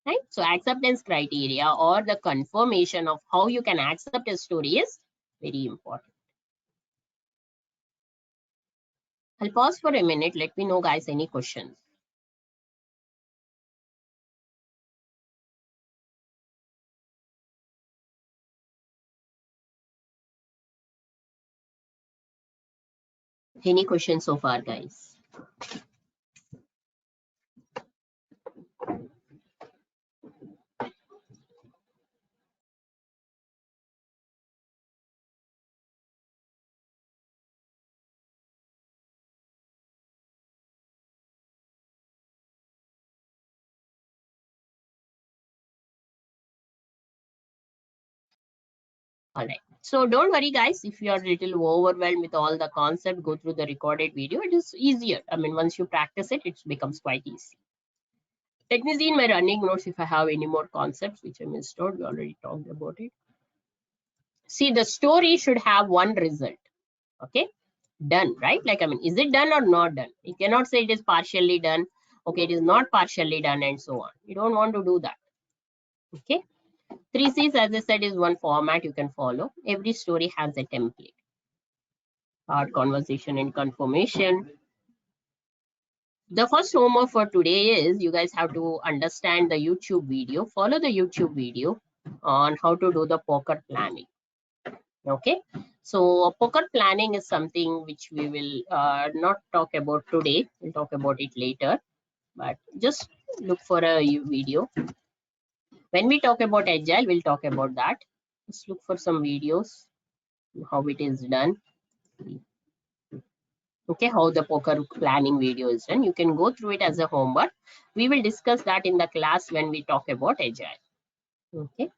Right? So acceptance criteria or the confirmation of how you can accept a story is very important. I'll pause for a minute. Let me know, guys, any questions. Any questions so far, guys? All right. So don't worry, guys. If you are a little overwhelmed with all the concept, go through the recorded video. It is easier. I mean, once you practice it, it becomes quite easy. Let me see in my running notes if I have any more concepts which I missed out. We already talked about it. See, the story should have one result. Okay, done, right? Like, I mean, is it done or not done? You cannot say it is partially done. Okay, it is not partially done, and so on. You don't want to do that. Okay. 3Cs, as I said, is one format you can follow. Every story has a template. Art, conversation, and confirmation. The first homework for today is you guys have to understand the YouTube video. Follow the YouTube video on how to do the poker planning. Okay, so poker planning is something which we will not talk about today. We'll talk about it later, but just look for a video. When we talk about agile, we'll talk about that. Just look for some videos, how it is done. Okay, how the poker planning video is done. You can go through it as a homework. We will discuss that in the class when we talk about agile. Okay,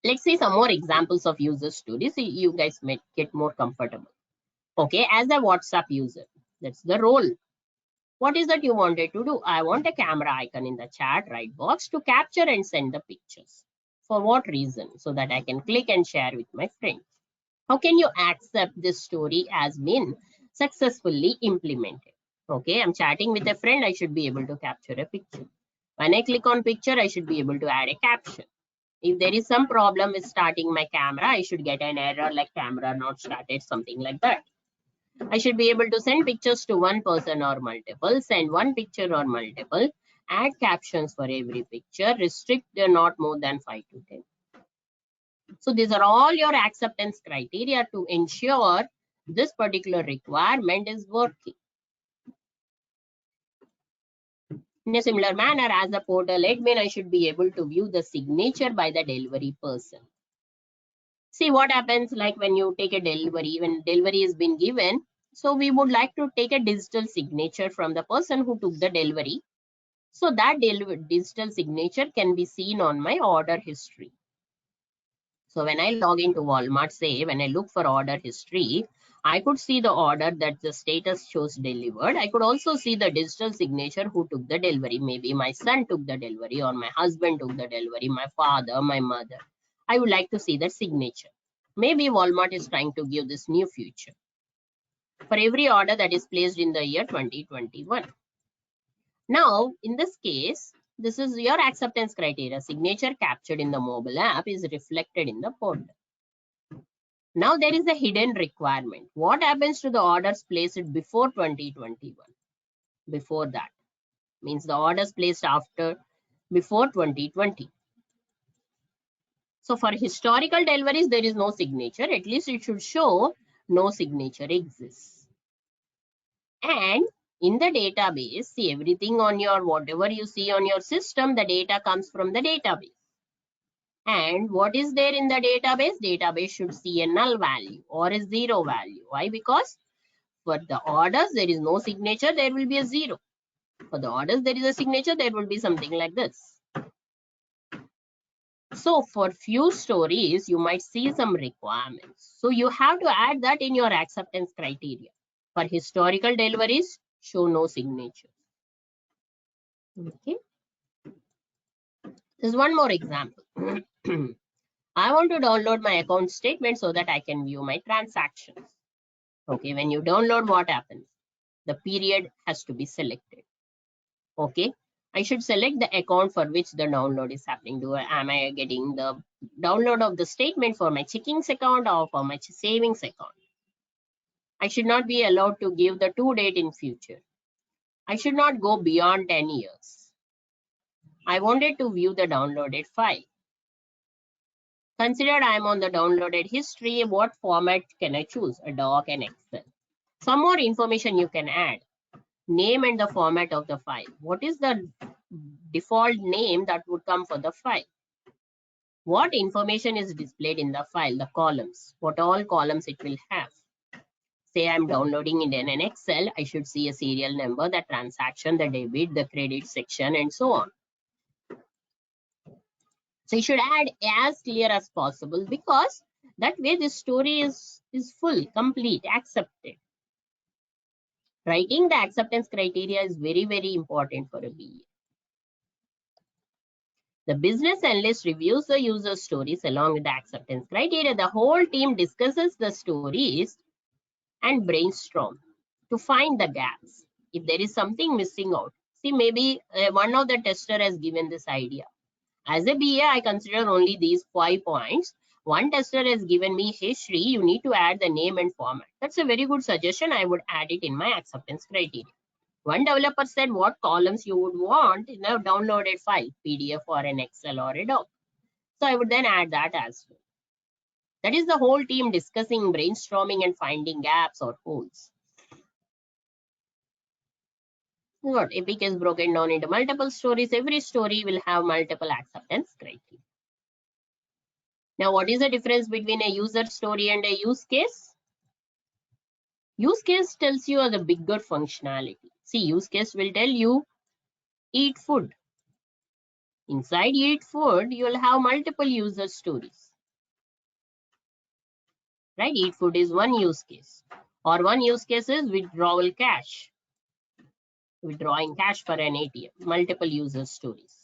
let's see some more examples of user stories so you guys may get more comfortable. Okay, as a WhatsApp user, that's the role. What is that you wanted to do? I want a camera icon in the chat right box to capture and send the pictures. For what reason? So that I can click and share with my friends. How can you accept this story as been successfully implemented? Okay, I'm chatting with a friend. I should be able to capture a picture. When I click on picture, I should be able to add a caption. If there is some problem with starting my camera, I should get an error like camera not started, something like that. I should be able to send pictures to one person or multiple, send one picture or multiple, add captions for every picture, restrict not more than 5 to 10. So these are all your acceptance criteria to ensure this particular requirement is working. In a similar manner, as a portal admin, I should be able to view the signature by the delivery person. See what happens like when you take a delivery, when delivery has been given. So we would like to take a digital signature from the person who took the delivery. So that digital signature can be seen on my order history. So when I log into Walmart, say when I look for order history, I could see the order that the status shows delivered. I could also see the digital signature who took the delivery. Maybe my son took the delivery or my husband took the delivery, my father, my mother. I would like to see that signature. Maybe Walmart is trying to give this new feature for every order that is placed in the year 2021. Now, in this case, this is your acceptance criteria. Signature captured in the mobile app is reflected in the portal. Now, there is a hidden requirement. What happens to the orders placed before 2021? Before that means the orders placed before 2020. So for historical deliveries, there is no signature. At least it should show no signature exists. And in the database, see everything on your, whatever you see on your system, the data comes from the database. And what is there in the database? Database should see a null value or a zero value. Why? Because for the orders, there is no signature, there will be a zero. For the orders, there is a signature, there will be something like this. So for few stories, you might see some requirements. So you have to add that in your acceptance criteria. For historical deliveries, show no signature. Okay. There's one more example. I want to download my account statement so that I can view my transactions. Okay, when you download, what happens? The period has to be selected. Okay, I should select the account for which the download is happening. Am I getting the download of the statement for my checkings account or for my savings account? I should not be allowed to give the to date in future. I should not go beyond 10 years. I wanted to view the downloaded file. Consider I am on the downloaded history. What format can I choose? A doc and Excel. Some more information you can add. Name and the format of the file. What is the default name that would come for the file? What information is displayed in the file? The columns. What all columns it will have? Say I'm downloading it in an Excel, I should see a serial number, the transaction, the debit, the credit section, and so on. So you should add as clear as possible, because that way the story is full, complete, accepted. Writing the acceptance criteria is very, very important for a BA. The business analyst reviews the user stories along with the acceptance criteria. The whole team discusses the stories and brainstorm to find the gaps. If there is something missing out, see, maybe one of the tester has given this idea. As a BA, I consider only these 5 points. One tester has given me history. You need to add the name and format. That's a very good suggestion. I would add it in my acceptance criteria. One developer said what columns you would want in a downloaded file, PDF or an Excel or a doc. So I would then add that as well. That is the whole team discussing, brainstorming, and finding gaps or holes. What Epic is broken down into multiple stories. Every story will have multiple acceptance criteria. Now, what is the difference between a user story and a use case? Use case tells you the bigger functionality. See, use case will tell you eat food. Inside eat food, you will have multiple user stories. Right? Eat food is one use case. Or one use case is withdrawal cash. Withdrawing cash for an ATM. Multiple user stories.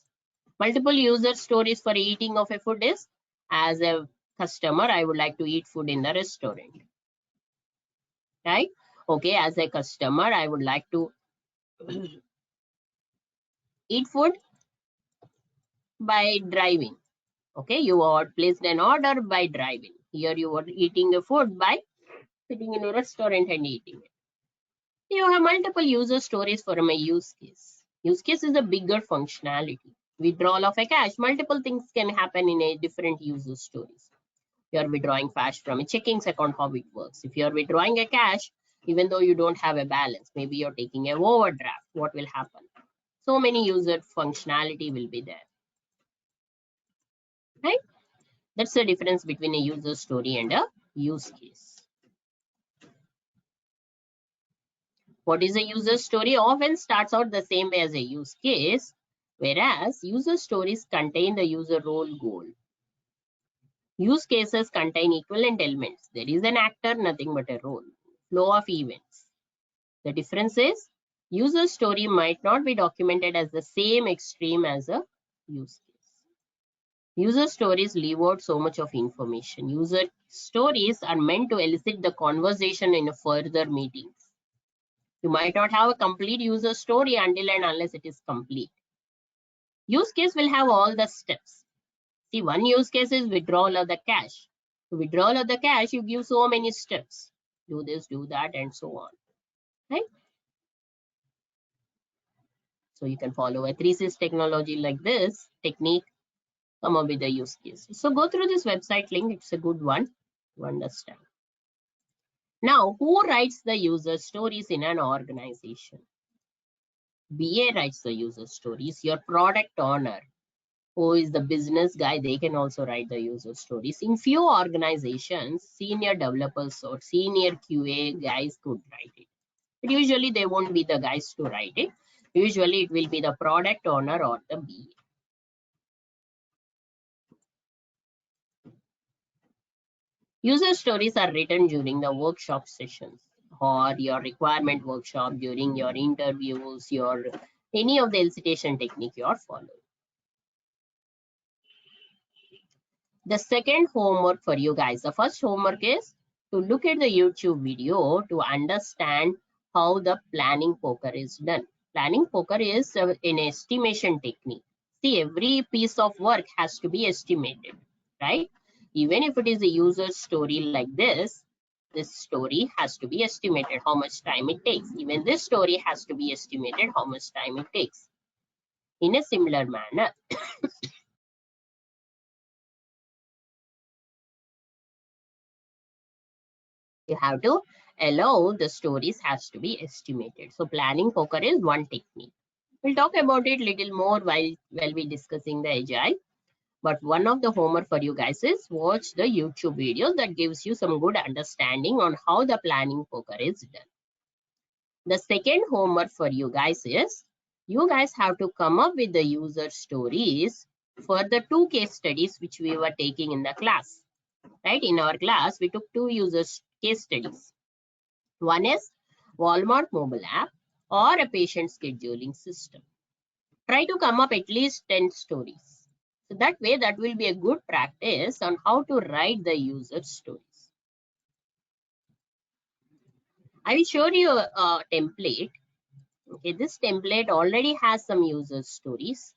Multiple user stories for eating of a food is, as a customer, I would like to eat food in the restaurant. Right? Okay, as a customer, I would like to eat food by driving. Okay, you placed an order by driving. Here you are eating a food by sitting in a restaurant and eating it. You have multiple user stories for my use case. Use case is a bigger functionality. Withdrawal of a cash, multiple things can happen in a different user stories. You are withdrawing cash from a checking account, how it works. If you are withdrawing a cash, even though you don't have a balance, maybe you're taking an overdraft, what will happen? So many user functionality will be there. Right? That's the difference between a user story and a use case. What is a user story? Often starts out the same way as a use case, whereas user stories contain the user role goal. Use cases contain equivalent elements. There is an actor, nothing but a role. Flow of events. The difference is user story might not be documented as the same extreme as a use case. User stories leave out so much of information. User stories are meant to elicit the conversation in a further meetings. You might not have a complete user story until and unless it is complete. Use case will have all the steps. See, one use case is withdrawal of the cash. To withdrawal of the cash, you give so many steps. Do this, do that, and so on. Right? So you can follow a 3-6 technology like this technique, come up with the use case. So go through this website link. It's a good one to understand. Now, who writes the user stories in an organization? BA writes the user stories. Your product owner, who is the business guy, they can also write the user stories. In few organizations, senior developers or senior QA guys could write it. But usually they won't be the guys to write it. Usually it will be the product owner or the BA. User stories are written during the workshop sessions or your requirement workshop, during your interviews, your any of the elicitation technique you are following. The second homework for you guys, the first homework is to look at the YouTube video to understand how the planning poker is done. Planning poker is an estimation technique. See, every piece of work has to be estimated, right? Even if it is a user story like this, this story has to be estimated how much time it takes. Even this story has to be estimated how much time it takes. In a similar manner, you have to allow the stories has to be estimated. So planning poker is one technique. We'll talk about it little more while we discussing the agile. But one of the homework for you guys is watch the YouTube videos that gives you some good understanding on how the planning poker is done. The second homework for you guys is you guys have to come up with the user stories for the 2 case studies which we were taking in the class. Right? In our class, we took 2 user case studies. One is Walmart mobile app or a patient scheduling system. Try to come up at least 10 stories. So that way, that will be a good practice on how to write the user stories. I will show you a template. Okay, this template already has some user stories.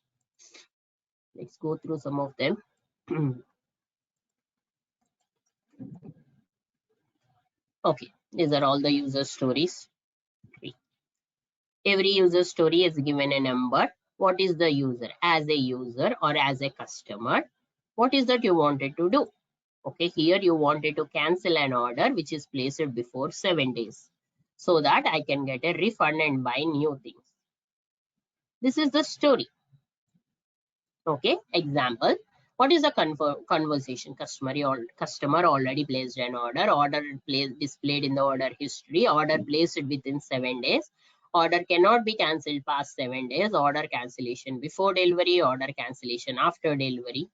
Let's go through some of them. Okay, these are all the user stories. Every user story is given a number. What is the user? As a user or as a customer, what is that you wanted to do? Okay, here you wanted to cancel an order which is placed before 7 days so that I can get a refund and buy new things. This is the story. Okay, example. What is the conversation? Customer already placed an order displayed in the order history, order placed within 7 days. Order cannot be cancelled past 7 days. Order cancellation before delivery, order cancellation after delivery.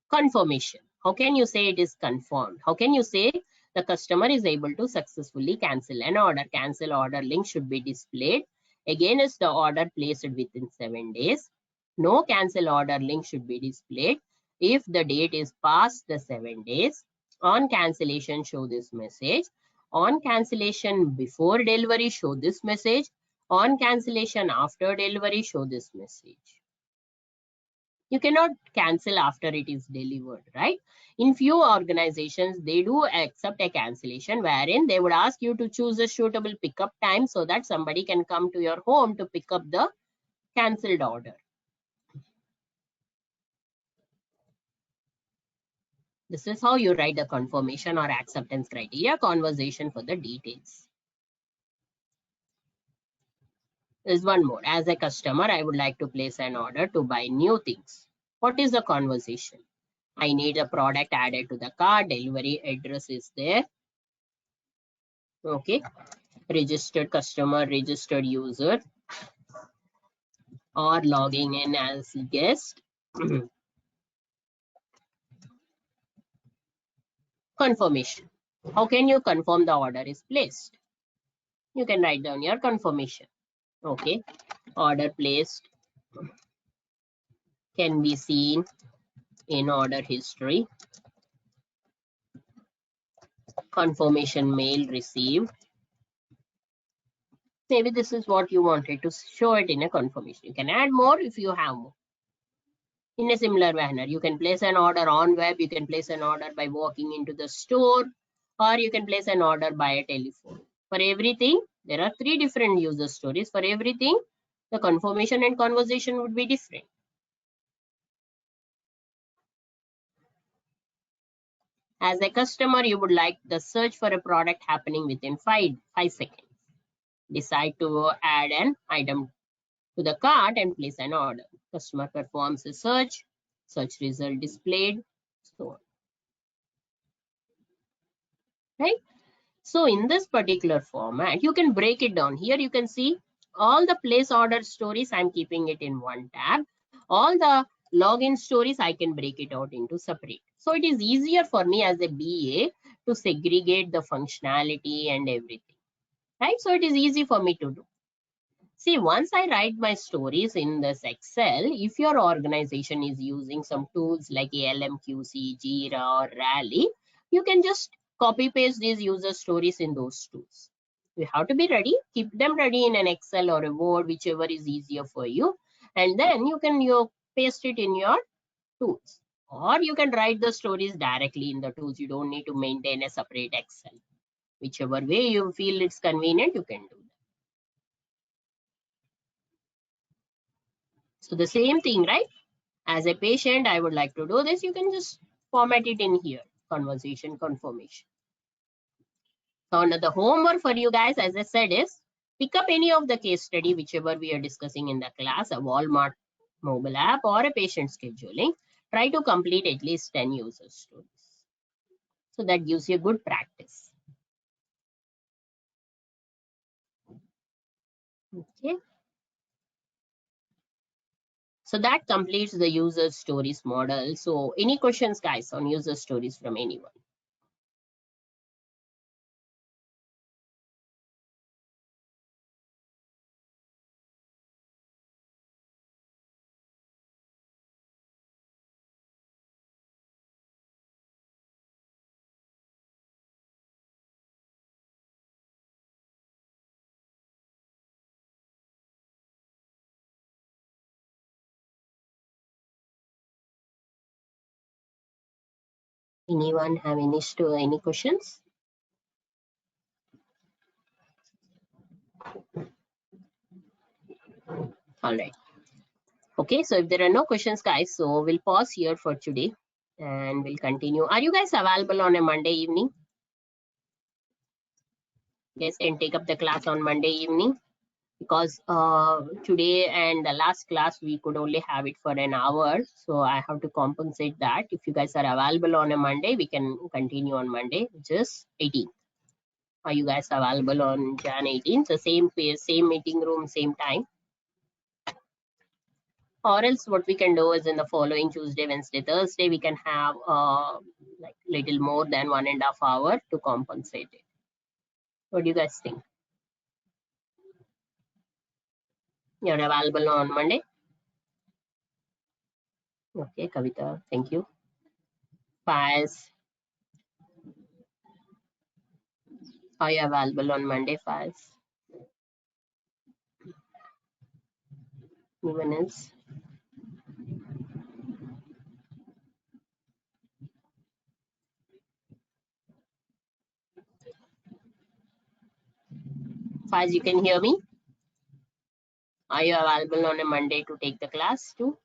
Confirmation. How can you say it is confirmed? How can you say the customer is able to successfully cancel an order? Cancel order link should be displayed. Again, is the order placed within 7 days. No cancel order link should be displayed if the date is past the 7 days. On cancellation, show this message. On cancellation before delivery, show this message. On cancellation after delivery, show this message. You cannot cancel after it is delivered, right? In few organizations, they do accept a cancellation wherein they would ask you to choose a suitable pickup time so that somebody can come to your home to pick up the cancelled order. This is how you write the confirmation or acceptance criteria conversation for the details. There's one more. As a customer, I would like to place an order to buy new things. What is the conversation? I need a product added to the cart. Delivery address is there. Okay. Registered customer, registered user, or logging in as guest. Confirmation. How can you confirm the order is placed? You can write down your confirmation. Okay. Order placed can be seen in order history. Confirmation mail received. Maybe this is what you wanted to show it in a confirmation. You can add more if you have more. In a similar manner, you can place an order on web, you can place an order by walking into the store, or you can place an order by a telephone. For everything, there are 3 different user stories. For everything, the confirmation and conversation would be different. As a customer, you would like the search for a product happening within 5 seconds. Decide to add an item to the cart and place an order. Customer performs a search result displayed, so on. Right? So in this particular format, you can break it down. Here you can see all the place order stories, I'm keeping it in one tab. All the login stories, I can break it out into separate. So it is easier for me as a BA to segregate the functionality and everything. Right? So it is easy for me to do. See, once I write my stories in this Excel, if your organization is using some tools like ALMQC, Jira, or Rally, you can just copy paste these user stories in those tools. You have to be ready, keep them ready in an Excel or a Word, whichever is easier for you. And then you can paste it in your tools. Or you can write the stories directly in the tools. You don't need to maintain a separate Excel. Whichever way you feel it's convenient, you can do that. So the same thing, right? As a patient, I would like to do this. You can just format it in here, conversation confirmation. So now the homework for you guys, as I said, is pick up any of the case study, whichever we are discussing in the class, a Walmart mobile app or a patient scheduling. Try to complete at least 10 user stories. So that gives you a good practice. Okay. So that completes the user stories model. So any questions, guys, on user stories from anyone? Anyone have any questions? All right. Okay, so if there are no questions, guys, so we'll pause here for today and we'll continue. Are you guys available on a Monday evening? You guys can take up the class on Monday evening, because today and the last class we could only have it for an hour, so I have to compensate that. If you guys are available on a Monday, we can continue on Monday, which is 18th. Are you guys available on Jan 18th? The same place, same meeting room, same time? Or else what we can do is in the following Tuesday, Wednesday, Thursday, we can have like little more than 1.5 hours to compensate it. What do you guys think? You're available on Monday? Okay, Kavita, thank you. Faiz, are you available on Monday, Faiz? Anyone else? Faiz, you can hear me? Are you available on a Monday to take the class too?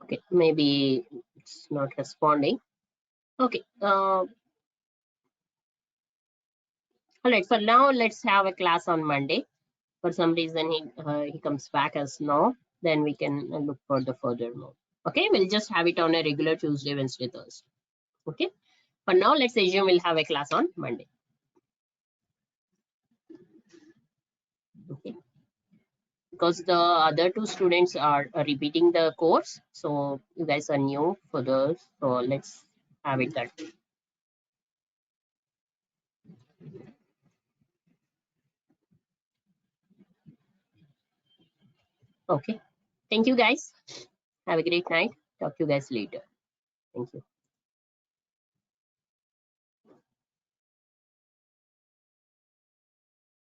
Okay, maybe it's not responding. Okay, all right, for now, let's have a class on Monday. For some reason, he comes back as no, then we can look for the further move. Okay, we'll just have it on a regular Tuesday, Wednesday, Thursday. Okay, for now, let's assume we'll have a class on Monday. Okay, because the other two students are repeating the course, so you guys are new for those, so let's have it that way. Okay, thank you guys. Have a great night. Talk to you guys later. Thank you.